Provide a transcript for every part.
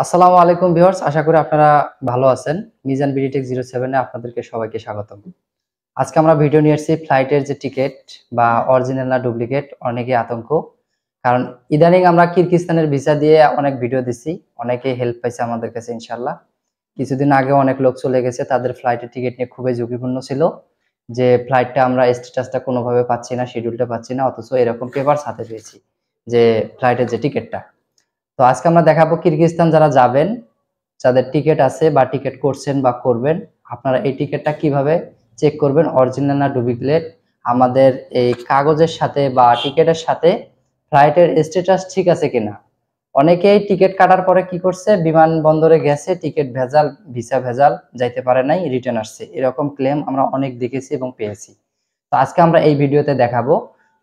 আসসালামু আলাইকুম ভিউয়ার্স, আশা করি আপনারা ভালো আছেন। মিজান বিডিটেক 07 এ আপনাদেরকে সবাইকে স্বাগতম। আজকে আমরা ভিডিও নিয়ে এসেছি ফ্লাইটের যে টিকিট বা অরিজিনাল না ডুপ্লিকেট, অনেকেই আতঙ্ক। কারণ ইদানিং আমরা কিরগিজস্তানের ভিসা দিয়ে অনেক ভিডিও দিছি, অনেকেই হেল্প পাইছে আমাদের কাছে ইনশাআল্লাহ। কিছুদিন আগে অনেক লোক চলে গেছে, তাদের ফ্লাইটের টিকিট নিয়ে খুবই ঝুঁকিপূর্ণ ছিল যে ফ্লাইটটা আমরা স্ট্যাটাসটা কোনোভাবে পাচ্ছি না, শিডিউলটা পাচ্ছি না, অথচ এরকম পেপার হাতে পেয়েছি যে ফ্লাইটের যে টিকিটটা। তো আজকে আমরা দেখাবো কিরগিজস্তান যারা যাবেন, যাদের টিকিট আছে বা টিকিট করছেন বা করবেন, আপনারা এই টিকিটটা কিভাবে চেক করবেন অরিজিনাল না ডুপ্লিকেট। আমাদের এই কাগজের সাথে বা টিকিটের সাথে ফ্লাইটের স্ট্যাটাস ঠিক আছে কিনা। অনেকেই টিকিট কাটার পরে কি করছে, বিমানবন্দরে গেছে, টিকিট ভেজাল, ভিসা ভেজাল, যাইতে পারে নাই, রিটার্ন আসছে, এরকম ক্লেম আমরা অনেক দেখেছি এবং পেয়েছি। তো আজকে আমরা এই ভিডিওতে দেখাবো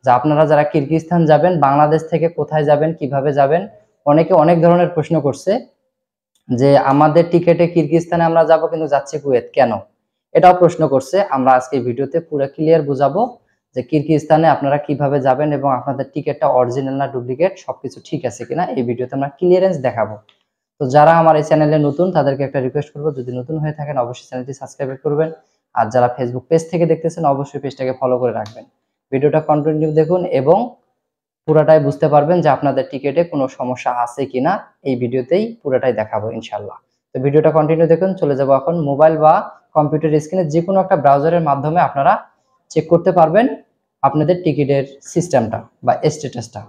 যে আপনারা যারা কিরগিজস্তান যাবেন, বাংলাদেশ থেকে কোথায় যাবেন, কিভাবে যাবেন। অনেকে অনেক ধরনের প্রশ্ন করছে যে আমাদের টিকেটে কিরগিজস্তানে আমরা যাব কিন্তু যাচ্ছি কুয়েত, কেন? এটাও প্রশ্ন করছে। আমরা আজকে ভিডিওতে পুরো ক্লিয়ার বুঝাবো যে কিরগিজস্তানে আপনারা কিভাবে যাবেন এবং আপনাদের টিকেটটা অরিজিনাল না ডুপ্লিকেট, সবকিছু ঠিক আছে কিনা এই ভিডিওতে আমরা ক্লিয়ারেন্স দেখাবো। তো যারা আমার এই চ্যানেলে নতুন, তাদেরকে একটা রিকোয়েস্ট করবো, যদি নতুন হয়ে থাকেন অবশ্যই চ্যানেলটি সাবস্ক্রাইব করবেন। আর যারা ফেসবুক পেজ থেকে দেখতেছেন অবশ্যই পেজটাকে ফলো করে রাখবেন। ভিডিওটা কন্টিনিউ দেখুন এবং পুরাটাই বুঝতে পারবেন যে আপনাদের টিকেটে কোনো সমস্যা আছে কিনা। এই ভিডিওতেই পুরাটাই দেখাবো ইনশাআল্লাহ। তো ভিডিওটা কন্টিনিউ দেখুন। চলে যাব এখন মোবাইল বা কম্পিউটার স্ক্রিনে যে কোনো একটা ব্রাউজারের মাধ্যমে আপনারা চেক করতে পারবেন আপনাদের টিকিটের সিস্টেমটা বা স্ট্যাটাসটা।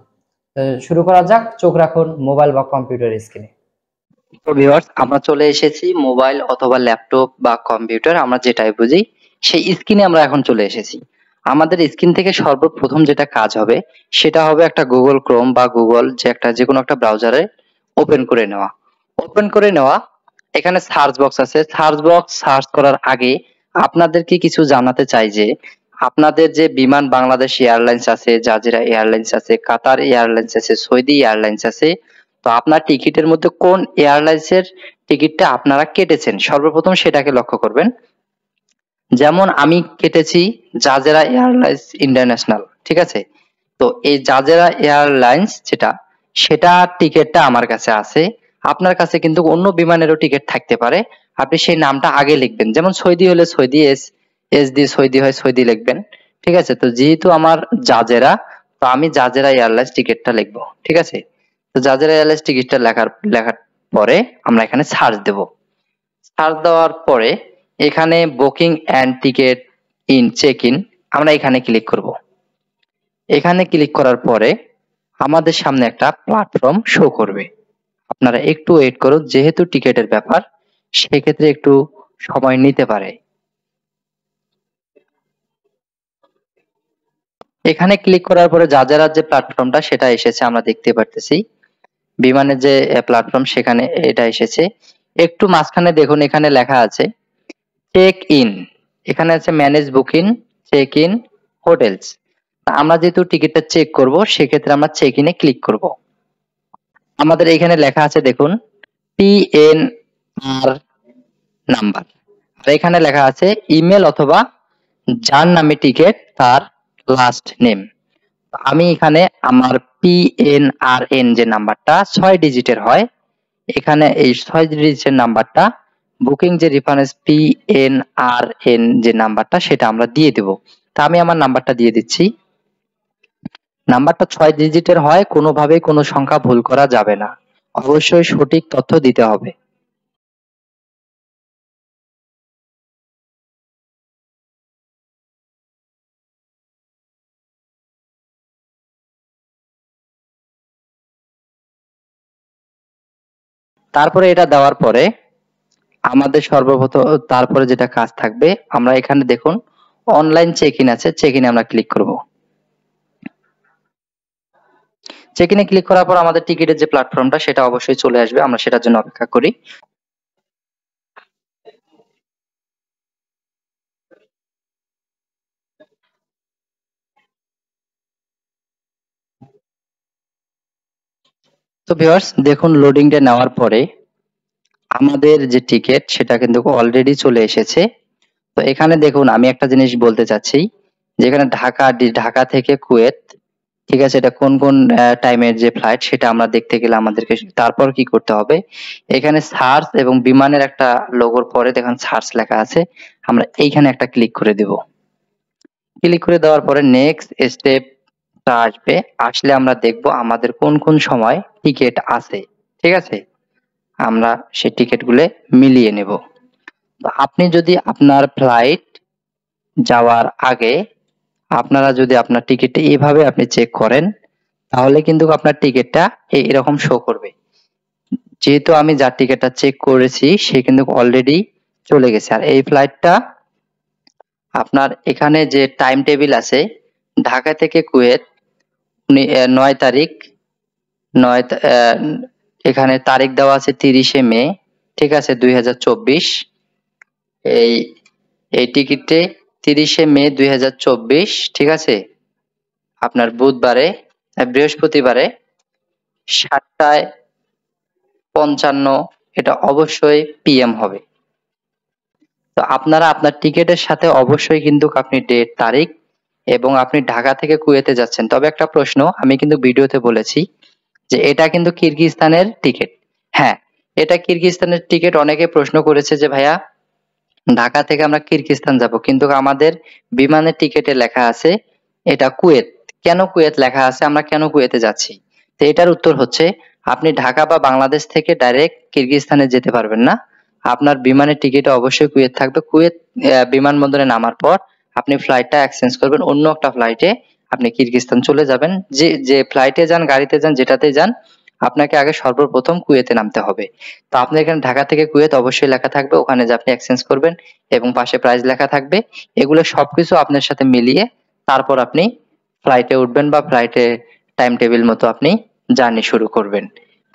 শুরু করা যাক। চোখ রাখুন মোবাইল বা কম্পিউটার স্ক্রিনে। তো ভিউয়ার্স, আমরা চলে এসেছি মোবাইল অথবা ল্যাপটপ বা কম্পিউটার, আমরা যেটাই বুঝি সেই স্ক্রিনে আমরা এখন চলে এসেছি। আমাদের স্ক্রিন থেকে সর্বপ্রথম যেটা কাজ হবে সেটা হবে একটা গুগল ক্রোম বা গুগল যে কোনো একটা ব্রাউজারে ওপেন করে নেওয়া। এখানে সার্চ বক্স আছে, সার্চ বক্স সার্চ করার আগে আপনাদেরকে কিছু জানাতে চাই যে আপনাদের যে বিমান বাংলাদেশ এয়ারলাইন্স আছে, জাজিরা এয়ারলাইন্স আছে, কাতার এয়ারলাইন্স আছে, সৌদি এয়ারলাইন্স আছে। তো আপনার টিকিটের মধ্যে কোন এয়ারলাইন্সের টিকিটটা আপনারা কেটেছেন সর্বপ্রথম সেটাকে লক্ষ্য করবেন। যেমন আমি কেটেছি জাজেরা এয়ারলাইন্স ইন্টারন্যাশনাল, ঠিক আছে। তো এই জাজেরা এয়ারলাইন্স সেটা টিকিটটা আমার কাছে আছে। আপনার কাছে কিন্তু অন্য বিমানেরও টিকিট থাকতে পারে, আপনি সেই নামটা আগে লিখবেন। যেমন সৌদি হলে সৌদি, এস এস দিয়ে সৌদি হয় সৌদি লিখবেন, ঠিক আছে। তো যেহেতু আমার জাজেরা, তো আমি জাজেরা এয়ারলাইন্স টিকিটটা লিখবো, ঠিক আছে। তো জাজেরা এয়ারলাইন্স টিকিটটা লেখার পরে আমরা এখানে সার্চ দেব। সার্চ দেওয়ার পরে এখানে booking and ticket in check in, আমরা এখানে ক্লিক করব। এখানে ক্লিক করার পরে আমাদের সামনে একটা প্ল্যাটফর্ম শো করবে। আপনারা একটু ওয়েট করুন, যেহেতু টিকিটের ব্যাপার সেক্ষেত্রে একটু সময় নিতে পারে। এখানে ক্লিক করার পরে যারা যে প্ল্যাটফর্মটা সেটা এসেছে, আমরা দেখতে পারতেছি বিমানের যে প্ল্যাটফর্ম সেখানে এটা এসেছে। একটু মাঝখানে দেখুন এখানে লেখা আছে চেক ইন, এখানে আছে manage booking, check in, hotels. আমরা যেহেতু টিকিটটা চেক করব সেক্ষেত্রে আমরা চেক ইনে ক্লিক করব। আমাদের এখানে লেখা আছে দেখুন পিএনআর নাম্বার, আর এখানে লেখা আছে ইমেল অথবা যার নামে টিকিট তার লাস্ট নেম। আমি এখানে আমার পিএনআরএন যে নাম্বারটা 6 ডিজিটের হয়, এখানে এই 6 ডিজিটের নাম্বারটা বুকিং যে রেফারেন্স পিএনআরএন যে নাম্বারটা সেটা আমরা দিয়ে দেব। তা আমি আমার নাম্বারটা দিয়ে দিচ্ছি। নাম্বারটা 6 ডিজিটের হয়, কোনোভাবেই কোনো সংখ্যা ভুল করা যাবে না, অবশ্যই সঠিক তথ্য দিতে হবে। তারপরে এটা দেওয়ার পরে আমাদের সর্বপ্রথম তারপরে যেটা কাজ থাকবে, আমরা এখানে দেখুন অনলাইন চেক ইন আছে, চেক ইনে আমরা ক্লিক করব। চেক ইনে ক্লিক করার পর আমাদের টিকিটের যে প্ল্যাটফর্মটা সেটা অবশ্যই চলে আসবে, আমরা সেটার জন্য অপেক্ষা করি। তো ভিউয়ার্স দেখুন লোডিংটা নেওয়ার পরে আমাদের যে টিকিট সেটা কিন্তু অলরেডি চলে এসেছে। তো এখানে দেখুন আমি একটা জিনিস বলতে চাচ্ছি, যেখানে ঢাকা থেকে কুয়েত ঠিক আছে, এটা কোন কোন টাইমের যে ফ্লাইট সেটা আমরা দেখতে গেলে আমাদেরকে তারপর কি করতে হবে, এখানে সার্চ এবং বিমানের একটা লোগোর পরে দেখুন সার্চ লেখা আছে, আমরা এইখানে একটা ক্লিক করে দেব। ক্লিক করে দেওয়ার পরে নেক্সট স্টেপটা আসবে, আসলে আমরা দেখব আমাদের কোন কোন সময় টিকিট আছে। ঠিক আছে, আমরা সেই টিকিটগুলো মিলিয়ে নেব। তো আপনি যদি আপনার ফ্লাইট যাওয়ার আগে আপনারা যদি আপনার টিকিটটা এভাবে আপনি চেক করেন, তাহলে কিন্তু আপনার টিকিটটা এরকম শো করবে। যেহেতু আমি যার টিকিটটা চেক করেছি সে কিন্তু অলরেডি চলে গেছে। আর এই ফ্লাইটটা আপনার এখানে যে টাইম টেবিল আছে, ঢাকা থেকে কুয়েত 9 তারিখ, 9 এখানে তারিখ দেওয়া আছে 30শে মে, ঠিক আছে 2024। এই এই টিকিটে 30শে মে 2024, ঠিক আছে, আপনার বুধবারে বৃহস্পতিবারে 7:55 এটা অবশ্যই পিএম হবে। তো আপনারা আপনার টিকিটের সাথে অবশ্যই কিন্তু আপনি ডেট, তারিখ এবং আপনি ঢাকা থেকে কুয়েতে যাচ্ছেন। তবে একটা প্রশ্ন, আমি কিন্তু ভিডিওতে বলেছি যে এটা কিন্তু কিরগিজস্তানের টিকিট। হ্যাঁ, এটা কিরগিজস্তানের টিকিট। অনেকে প্রশ্ন করেছে যে ভাইয়া ঢাকা থেকে আমরা কিরগিজস্তান যাব, কিন্তু আমাদের বিমানের টিকিটে লেখা আছে এটা কুয়েত। কেন কুয়েত লেখা আছে, আমরা কেন কুয়েতে যাচ্ছি? তো এটার উত্তর হচ্ছে আপনি ঢাকা বা বাংলাদেশ থেকে ডাইরেক্ট কিরগিজস্তানে যেতে পারবেন না। আপনার বিমানের টিকিটে অবশ্যই কুয়েত থাকবে। কুয়েত বিমানবন্দরে নামার পর আপনি ফ্লাইটটা এক্সচেঞ্জ করবেন, অন্য একটা ফ্লাইটে আপনি কিরগিজস্তান চলে যাবেন। যে যে ফ্লাইটে যান, গাড়িতে যান, যেটাতে যান, আপনাকে আগে সর্বপ্রথম কুয়েতে নামতে হবে। তো আপনার এখানে ঢাকা থেকে কুয়েত অবশ্যই লেখা থাকবে, ওখানে যে আপনি এক্সচেঞ্জ করবেন এবং পাশে প্রাইস লেখা থাকবে। এগুলো সবকিছু আপনার সাথে মিলিয়ে তারপর আপনি ফ্লাইটে উঠবেন বা ফ্লাইটে টাইম টেবিল মতো আপনি জার্নি শুরু করবেন।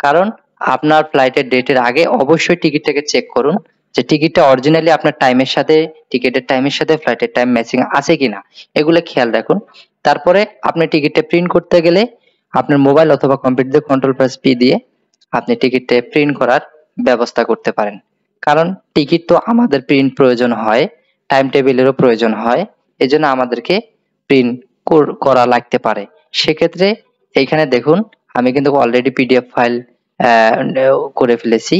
কারণ আপনার ফ্লাইটের ডেটের আগে অবশ্যই টিকিটটাকে চেক করুন যে টিকিটটা অরিজিনালি আপনার টাইমের সাথে, টিকিটের টাইমের সাথে ফ্লাইটের টাইম ম্যাচিং আছে কিনা, এগুলো খেয়াল রাখুন। তারপরে আপনি টিকিটটা প্রিন্ট করতে গেলে আপনার মোবাইল অথবা কম্পিউটারে কন্ট্রোল+P দিয়ে আপনি টিকিটটা প্রিন্ট করার ব্যবস্থা করতে পারেন। কারণ টিকিট তো আমাদের প্রিন্ট প্রয়োজন হয়, টাইম টেবিলেরও প্রয়োজন হয়, এজন্য আমাদেরকে প্রিন্ট করা লাগতে পারে। সেক্ষেত্রে এইখানে দেখুন আমি কিন্তু অলরেডি পিডিএফ ফাইল করে ফেলেছি।